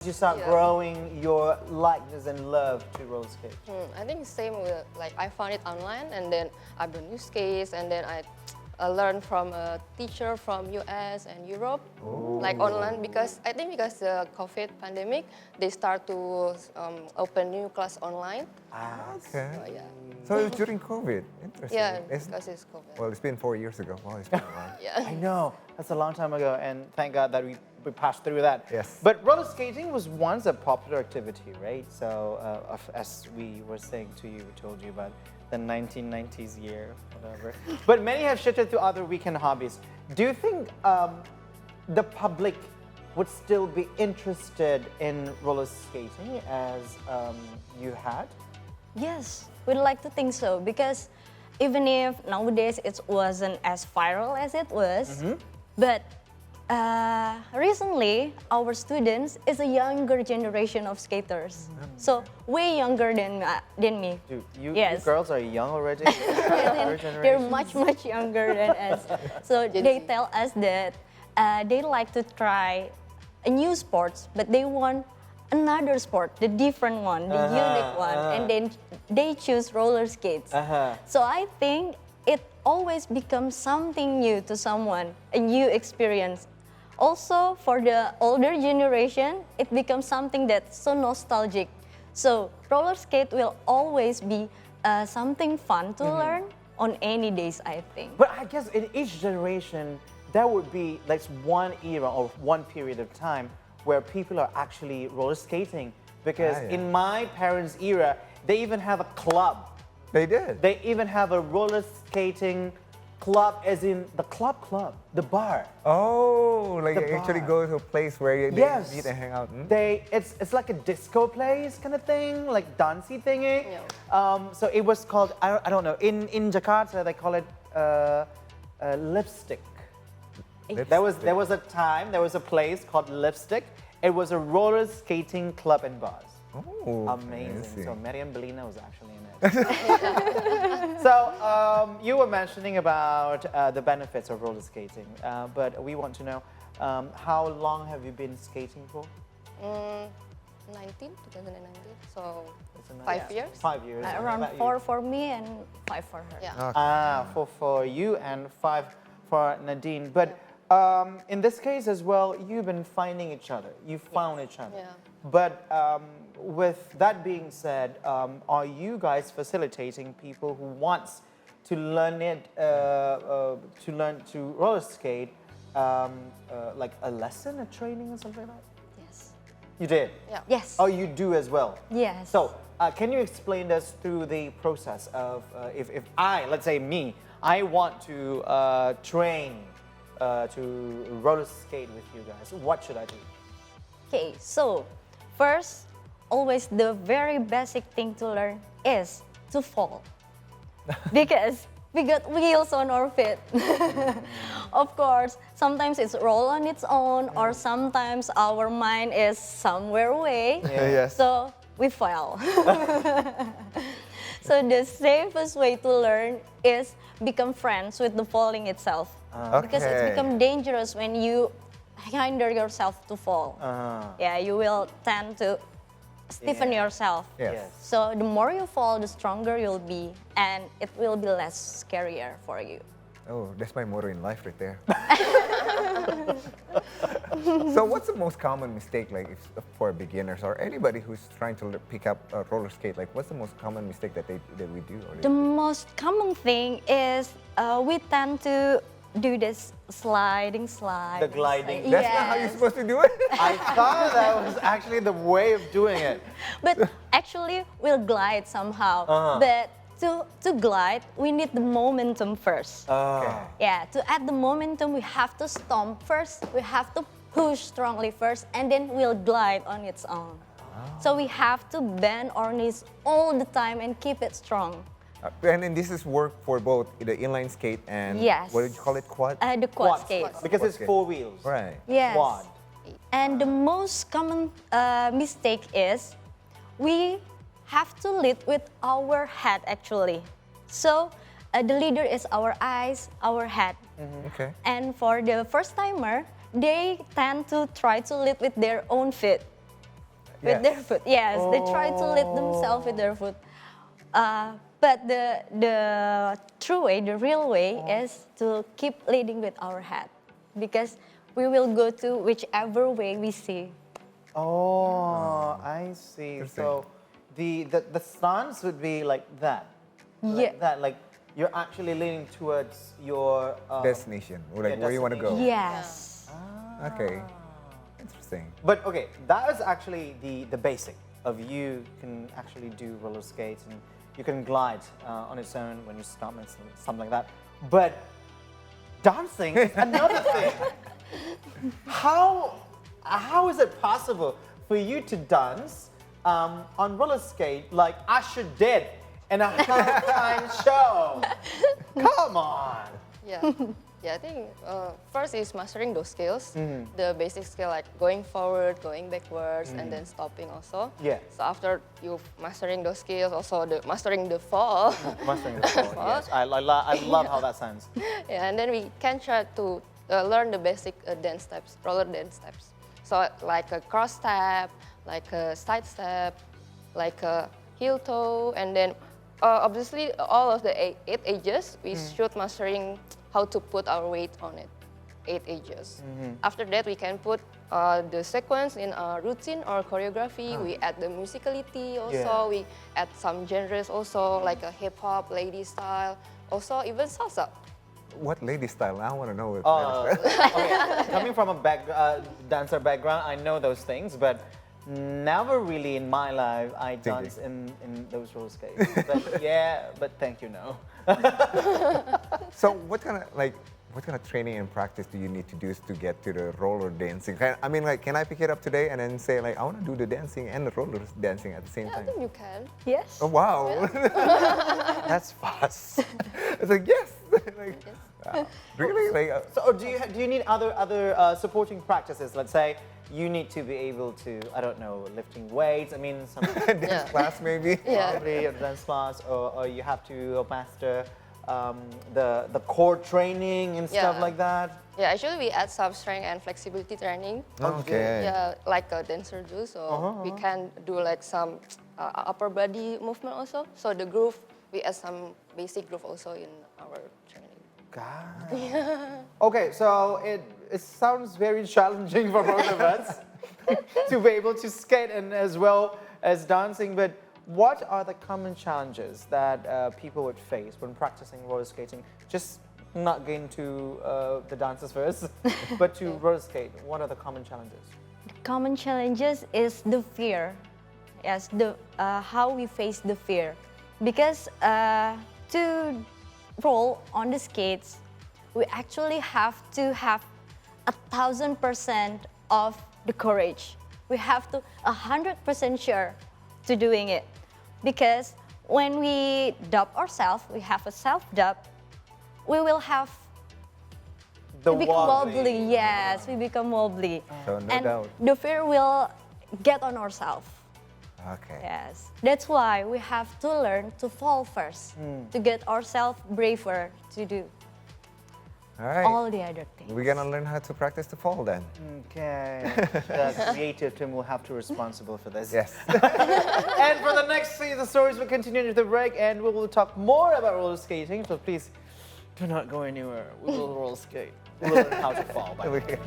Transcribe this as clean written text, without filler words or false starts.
You start growing your likeness and love to roller skate? I think same with like I found it online and then I bought new skates and then I learned from a teacher from US and Europe, like online because I think because the COVID pandemic, they start to open new class online. Okay. So, yeah. So it was during COVID. Interesting. Yeah, because it's COVID. Well, it's been 4 years ago. Wow, it's been a while. Yeah. I know, that's a long time ago, and thank God that we passed through that. Yes. But roller skating was once a popular activity, right? So, as we were saying to you, we told you about the 1990s year, whatever. But many have shifted to other weekend hobbies. Do you think the public would still be interested in roller skating as you had? Yes, we'd like to think so because even if nowadays it wasn't as viral as it was, but recently our students is a younger generation of skaters, so way younger than me. Dude, you Yes. girls are young already? They're much younger than us. So they tell us that they like to try a new sports, but they want another sport, the different one, the unique one, and then they choose roller skates. So I think it always becomes something new to someone, a new experience. Also, for the older generation, it becomes something that's so nostalgic. So roller skate will always be something fun to learn on any days, I think. But I guess in each generation, there would be like one era or one period of time where people are actually roller skating. Because in my parents' era, they even have a club. They did. They even have a roller skating club, as in the club, the bar. Oh, like The you actually bar. go to a place where they Yes. meet and hang out. It's like a disco place kind of thing, like dancey thingy. So it was called, I don't know, in Jakarta they call it lipstick. There was a time, there was a place called Lipstick. It was a roller skating club and bars. Oh, Amazing. So Mariam Belina was actually in it. So you were mentioning about the benefits of roller skating, but we want to know how long have you been skating for? 2019, so That's a- 5 years. 5 years. What Around about you? 4 for me and 5 for her. Yeah. For you and 5 for Nadine. But in this case as well, you've been finding each other. You found each other. Yeah. But with that being said, are you guys facilitating people who wants to learn it, to learn to roller skate, like a lesson, a training, or something like that? Yes. You did. Yeah. Yes. Oh, you do as well. Yes. So, can you explain us through the process of if I, let's say me, I want to train to roller skate with you guys, what should I do? Okay, so first, always the very basic thing to learn is to fall. Because we got wheels on our feet. Of course, sometimes it's roll on its own, or sometimes our mind is somewhere away. Yes. So we fell. So the safest way to learn is become friends with the falling itself. Because it's Okay. become dangerous when you hinder yourself to fall. Yeah, you will tend to stiffen yourself. Yes. So the more you fall, the stronger you'll be, and it will be less scarier for you. Oh, that's my motto in life right there. So what's the most common mistake, like for beginners or anybody who's trying to pick up a roller skate? Like, what's the most common mistake that we do? Or The most common thing is we tend to do this sliding slide. The gliding. That's not how you're Yes. supposed to do it. I thought that was actually the way of doing it. But actually, we'll glide somehow. But to glide, we need the momentum first. Yeah, to add the momentum, we have to stomp first. We have to push strongly first, and then we'll glide on its own. So we have to bend our knees all the time and keep it strong. And then this is work for both the inline skate and Yes. what did you call it? Quad? The quad skate. Because it's Okay. 4 wheels. Right. Yes. Quad. And the most common mistake is we have to lead with our head actually. So the leader is our eyes, our head. Okay. And for the first timer, they tend to try to lead with their own feet. with Yes. their foot. Yes, they try to lead themselves with their foot. But the true way, the real way, is to keep leading with our head, because we will go to whichever way we see. Oh, I see. So the stance would be like that. Like Yeah. that, like you're actually leaning towards your Destination, or like Yeah, where you want to go. Yes. Okay. Interesting. But okay, that is actually the basic of you can actually do roller skates and you can glide on its own when you stop and something like that. But dancing is another thing. How is it possible for you to dance on roller skate like Usher did in a halftime show? Come on. Yeah. Yeah, I think first is mastering those skills, the basic skill like going forward, going backwards, and then stopping also. Yeah. So after you mastering those skills, also mastering the fall. Mastering the fall, yes. I love how that sounds. Yeah, and then we can try to learn the basic dance steps, roller dance steps. So like a cross step, like a side step, like a heel toe, and then obviously all of the eight ages we should mastering how to put our weight on it, 8 ages. After that, we can put the sequence in our routine or choreography. We add the musicality also. Yeah. We add some genres also, like a hip hop, lady style, also even salsa. What lady style? I want to know. Okay, coming from a dancer background, I know those things, but never really in my life I dance in those roller skates. But yeah, but thank you, no. So what kind of training and practice do you need to do to get to the roller dancing? I mean, like, can I pick it up today and then say like I want to do the dancing and the roller dancing at the same Yeah, I time? think you can. Yes. Oh wow, That's fast. it's like yes, like, wow. Really like. So do you need other supporting practices? Let's say you need to be able to, I don't know, lifting weights. I mean, some Dance class maybe. Yeah. probably a dance class, or you have to master the core training and stuff Yeah. like that. Yeah, actually we add some strength and flexibility training. Okay. Yeah, like a dancer do. So we can do like some upper body movement also. So the groove, we add some basic groove also in our training. God. Okay, so it sounds very challenging for both of us to be able to skate and as well as dancing. But what are the common challenges that people would face when practicing roller skating? Just not getting to the dances first, but to roller skate. What are the common challenges? The common challenges is the fear. Yes, the how we face the fear, because to roll on the skates, we actually have to have 1,000% of the courage. We have to 100% sure to doing it, because when we dub ourselves, we have a self-dub, we will have The we become wobbly. wobbly. Yes, we become wobbly. So no and doubt. the fear will get on ourselves. Okay. Yes, that's why we have to learn to fall first to get ourselves braver to do All right. all the other things. We're gonna learn how to practice the fall then. Okay. The creative team will have to be responsible for this. Yes. And for the next season stories, we'll continue to the break and we will talk more about roller skating. So please do not go anywhere. We will roller skate. We will learn how to fall. By the way.